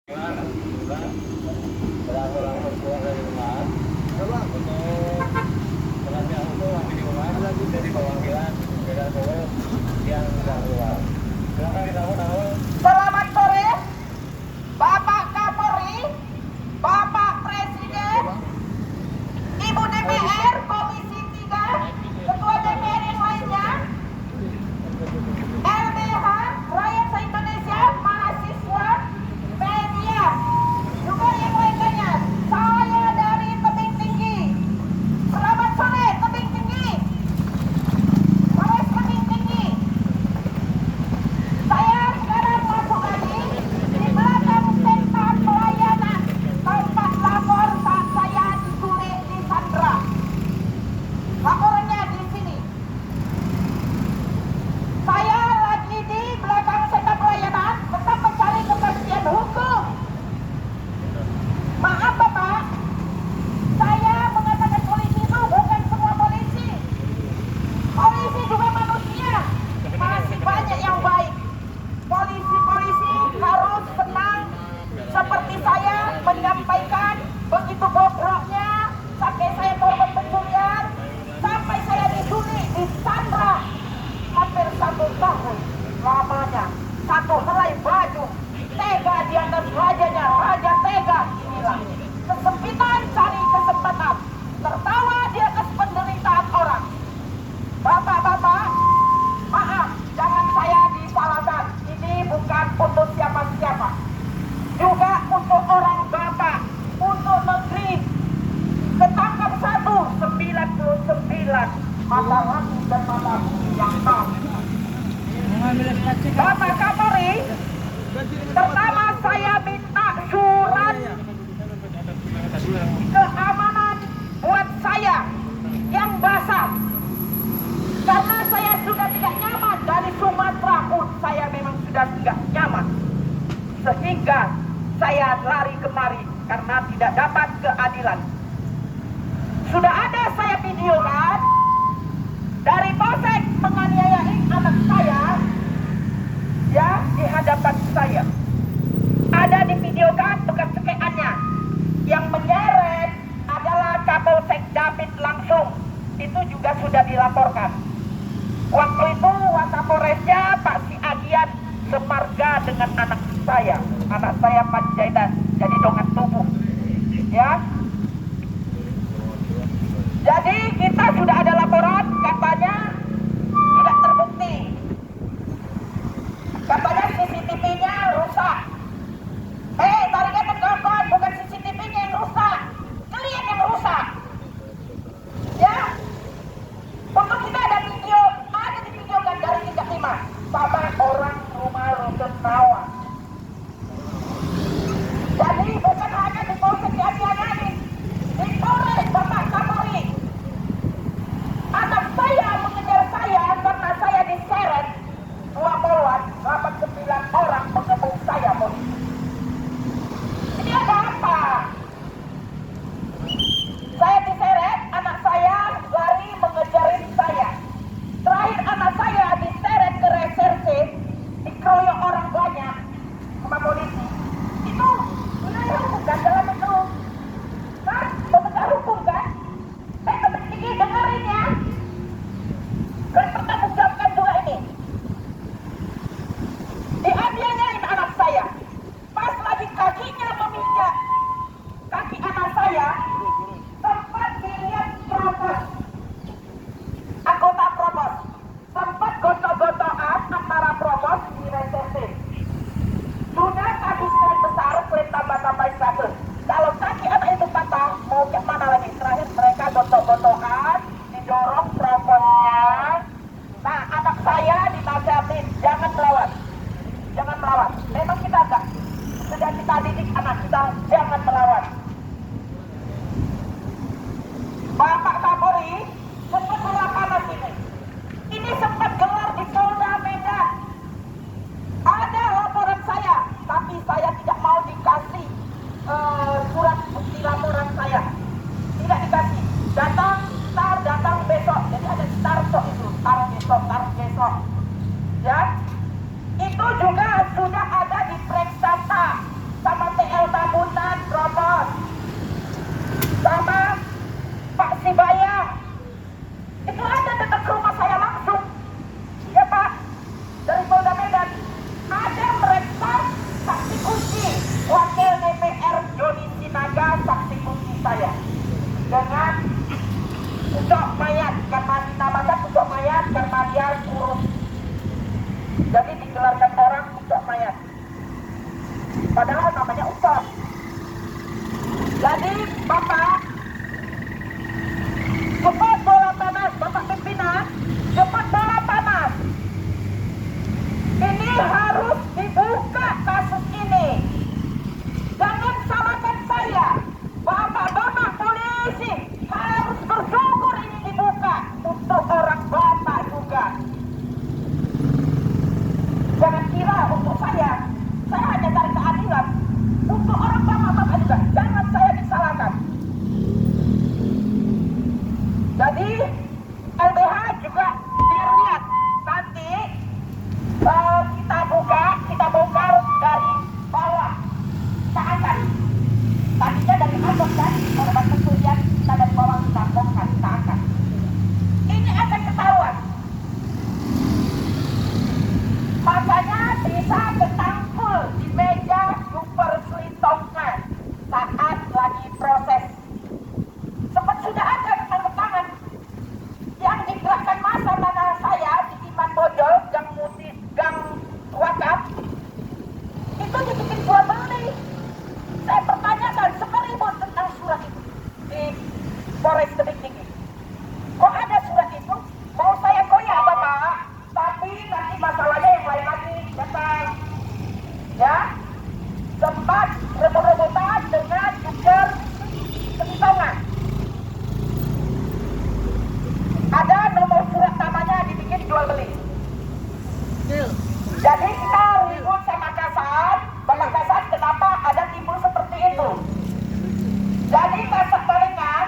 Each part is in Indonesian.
Langsung pulang dari rumah. Untuk penasihat hukum kami di rumah. Jadi perwakilan beda solo yang sudah keluar. Silakan ditahu. Selamat sore, Bapak Kapolri, Bapak Presiden, Ibu DPR, Komisi 3, Ketua DPR yang lainnya, LBH, rakyat se-Indonesia, mahasiswa, media, juga yang lainnya. Saya dari Tebing Tinggi. Selamat sore, Tebing Tinggi. Polres Tebing Tinggi. Saya sekarang masuk lagi di belakang sentra pelayanan tempat lapor saat saya diculik di Sandra. Laporannya di sini. Saya lagi di belakang sentra pelayanan tetap mencari kepastian hukum. Maaf Bapak, saya mengatakan polisi itu bukan semua polisi. Polisi juga manusia, masih banyak yang baik. Polisi-polisi harus senang seperti saya menyampaikan begitu bobroknya sampai saya korban pencurian, sampai saya diculik di Sandra hampir 1 tahun lamanya. 1 helai baju tega di atas rajanya, raja tega. Inilah kesempitan cari kesempatan, tertawa di atas penderitaan orang. Bapak-bapak, maaf, jangan saya disalahkan. Ini bukan untuk siapa-siapa. Juga untuk orang Bapak, untuk negeri. Ketangkap 99 mata hati dan mata bumi yang tahu. Bapak Kapolri, pertama saya minta surat keamanan buat saya yang basah. Karena saya sudah tidak nyaman dari Sumatera pun saya memang sudah tidak nyaman. Sehingga saya lari kemari karena tidak dapat keadilan. Sudah ada saya videokan dari polsek menganiayai anak saya ya di hadapan saya. Ada di videokan bekas cekeannya. Yang menyeret adalah Kapolsek David langsung. Itu juga sudah dilaporkan. Waktu itu Wakapolresnya Pak Si Agian semarga dengan anak saya Panjaitan, jadi dongan tubuh, ya. Jadi kita sudah ada laporan, katanya tidak terbukti, katanya CCTV-nya rusak. Tariknya telepon, bukan CCTV-nya yang rusak, kalian yang rusak, ya. Untuk kita ada video kan dari tingkat 5 sama orang rumah Rusunawa. Jadi bukan hanya di polsek dianiayai, di Polres Bapak Kapolri. Anak saya mengejar saya karena saya diseret 2 polwan, 89 orang mengebuk saya polisi. Ini ada apa? Saya diseret, anak saya lari mengejarin saya. Terakhir anak saya diseret ke reserse, dikeroyok orang banyak sama polisi. Itu wilayah hukum kan dalam itu, kan? Penegak hukum kan? Tebing Tinggi dengerin ya. Dan pertanggungjawabkan juga ini. Dianiayain anak saya. Pas lagi kakinya memijak kaki anak saya, sempat dilihat propos. Anggota propos sempat gontok-gontokan antara propos di reserse. Sudah kehabisan besar, klaim tambah-tambahin 100. Kalau kaki anak itu patah, mau ke mana lagi? Terakhir mereka gontok-gontokan, didorong proposnya. Nah, anak saya dinasihatin, jangan melawan. Jangan melawan. Memang kita enggak. Sudah kita didik anak kita, jangan melawan. Bapak Kapolri, sempat bola panas ini. Ini sempat gelar di Polda Medan. Ada laporan saya, tapi saya tidak mau dikasih surat bukti laporan saya. Tidak dikasih. Datang besok. Jadi ada start itu. Tar besok. Ya. Itu juga sudah ada diperiksa sama namanya upah. Jadi Bapak cepat bola panas, Bapak pimpinan, cepat bola panas. Ini harus dibuka kasus ini. Jangan salahkan saya. Bapak-bapak polisi harus bersyukur ini dibuka untuk orang Batak juga. Jangan kira untuk saya hanya cari keadilan. Untuk orang Bapak-bapak juga, jangan saya disalahkan. Jadi LBH juga biar lihat nanti kita bongkar dari bawah, kita angkat. Tadinya dari atas kan, korban pencurian kita dari bawah kita bongkar, kita angkat. Ini akan ketahuan. Makanya bisa ketangkul di meja super selitongnya saat lagi proses. Sempat sudah ada tangan yang digerakkan masa mana saya di Iman Bojol, Gang Muti, Gang Wakaf, itu dibikin jual beli. Saya pertanyakan sekalipun tentang surat itu di Polres Tebing Tinggi. Kok ada surat itu? Mau saya koyak Bapak, tapi nanti masalahnya yang lain lagi datang. Ya, sempat rebut-rebutan dengan Jujur Semitongan. Ada nomor surat namanya dibikin jual beli. Jadi kita ribut sama Kasat, Bapak Kasat, kenapa ada timbul seperti itu? Jadi Kasat Baringan,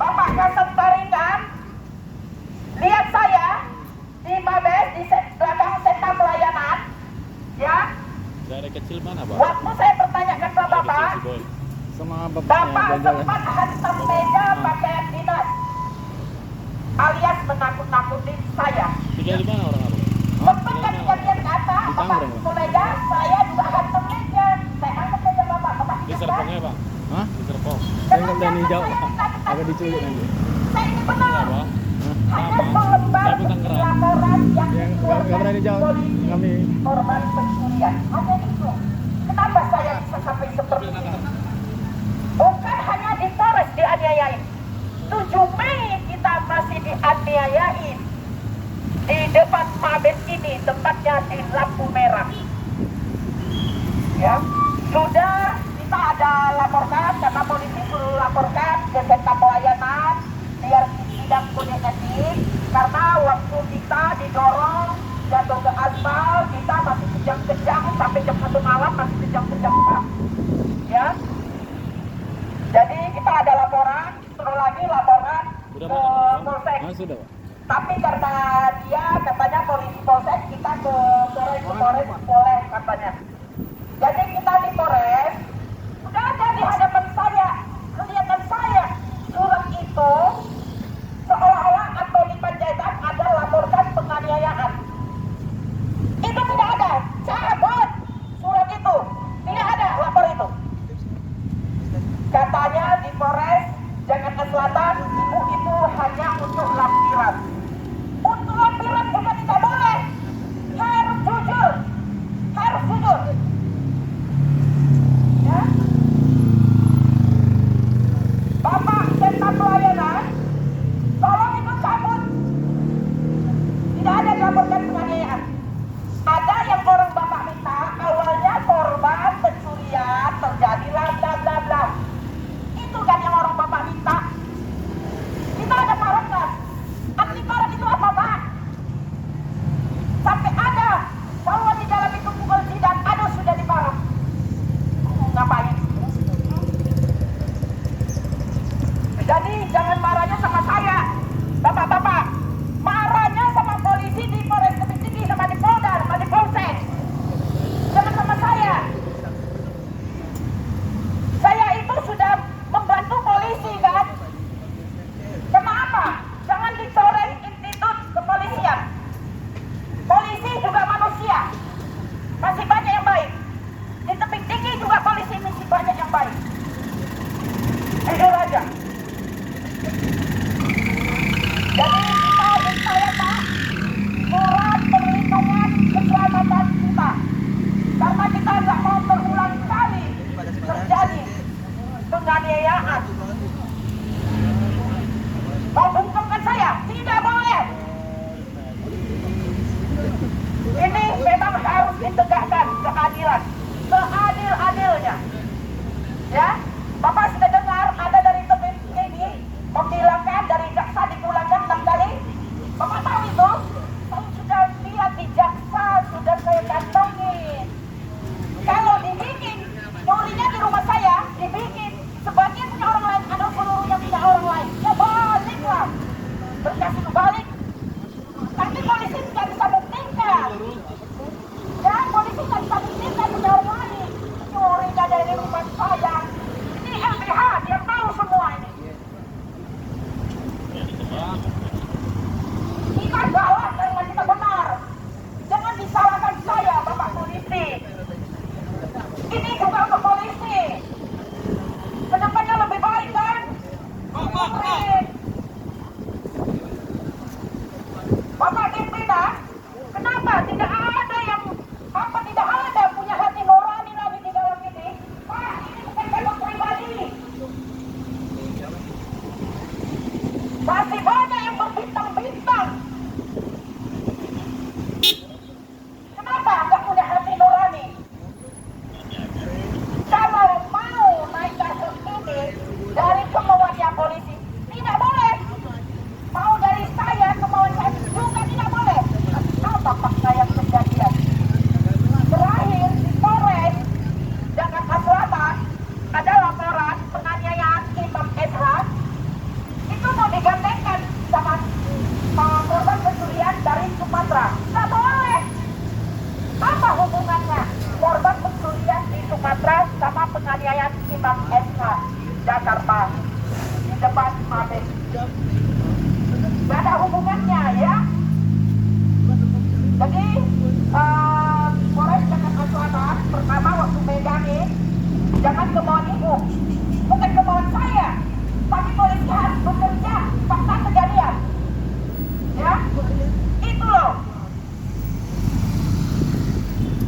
Bapak Kasat Baringan, lihat saya di Mabes, di belakang sentra pelayanan, ya. Dari kecil mana, Pak? Waktu saya pertanyakan ke Bapak, Sama Bapak sempat hantam meja pakaian dinas, alias menakut-nakuti saya. Tinggal di mana orang Abang? Sempat kejadian kata, Bapak kolega, saya juga hantam meja. Saya angkat meja Bapak, Bapak Di ingat Serpong kan? ya, Pak? Hah? Di Serpong. Saya nggak berani jawab, agak diculik nanti. Saya ini benar. Kenapa? Hanya Sama. selembar Saya bukan keren. laporan yang Yang nggak berani jawab, polisi kami. korban pencurian. Hanya itu. Kenapa saya bisa sampai seperti ini? Bukan hanya di Polres dianiayain. 7 Mei kita masih dianiayain. Di depan Mabes ini, tempatnya di lampu merah. Ya, sudah kita ada laporkan, karena polisi suruh laporkan ke sentra pelayanan biar sidang kode etik, karena waktu kita didorong jatuh ke aspal, kita masih kejang-kejang sampai jam 1 malam masih kejang-kejang Pak. Ya, jadi kita ada laporan, suruh lagi laporan Sudah, ke Pak? Polsek. Sudah, Pak. Tapi karena dia katanya polisi Polsek, kita ke Polres boleh katanya. Jadi kita di Polres, sudah ada di hadapan saya, kelihatan saya surat itu seolah-olah atau di Panjaitan ada laporkan penganiayaan. Itu tidak ada, cabut surat itu, tidak ada lapor itu. Katanya di Polres Jakarta Selatan, ibu-ibu hanya untuk lampiran. Untuk lampiran juga tidak boleh. Harus jujur. Harus jujur. Ya. Bapak sentra pelayanan, tolong itu cabut. Tidak ada dilaporkan penganiayaan. Ada yang orang Bapak minta, awalnya korban pencurian terjadilah bla bla bla. Itu kan yang orang Bapak minta. Kita ada paragraf perkara penganiayaan Imam SH Jakarta di depan Mabes. Gak ada hubungannya ya. Jadi Polres Jakarta Selatan pertama waktu megangin jangan kemauan ibu, bukan kemauan saya, tapi polisi harus bekerja fakta kejadian. Ya, itu loh.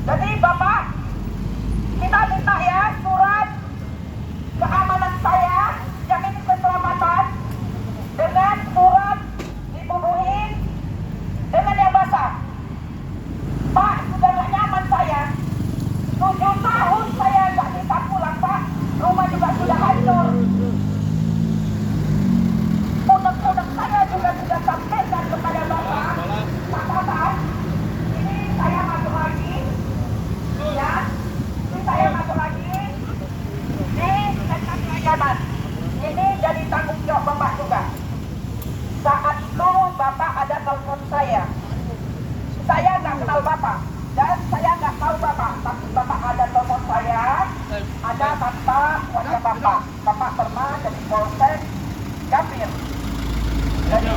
Jadi Bapak, kita minta ya surat keamanan saya, jaminan keselamatan dengan surat dibubuhin dengan yang basah. Pak, sudah gak nyaman saya. 7 tahun saya gak bisa pulang, Pak. Rumah juga sudah hancur. Unek-unek saya juga sudah sampaikan kepada Bapak. Pak Bapak, ini saya masuk lagi. Ya, ini saya masuk lagi. Di sektor pelayanan. Ini jadi tanggung jawab Bapak juga. Saat itu Bapak ada telepon saya. Saya nggak kenal Bapak dan saya nggak tahu Bapak, tapi Bapak ada telepon saya, ada tanpa kuasa Bapak. Bapak pernah jadi polsek Gambir. Jadi,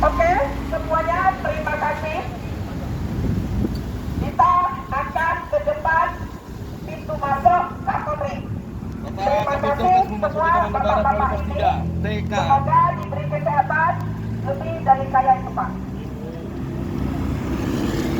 oke, semuanya terima kasih. Kita akan ke depan pintu masuk Kapolri. Terima kasih semua bapak-bapak ini. Semoga diberi kesehatan lebih dari saya itu Pak.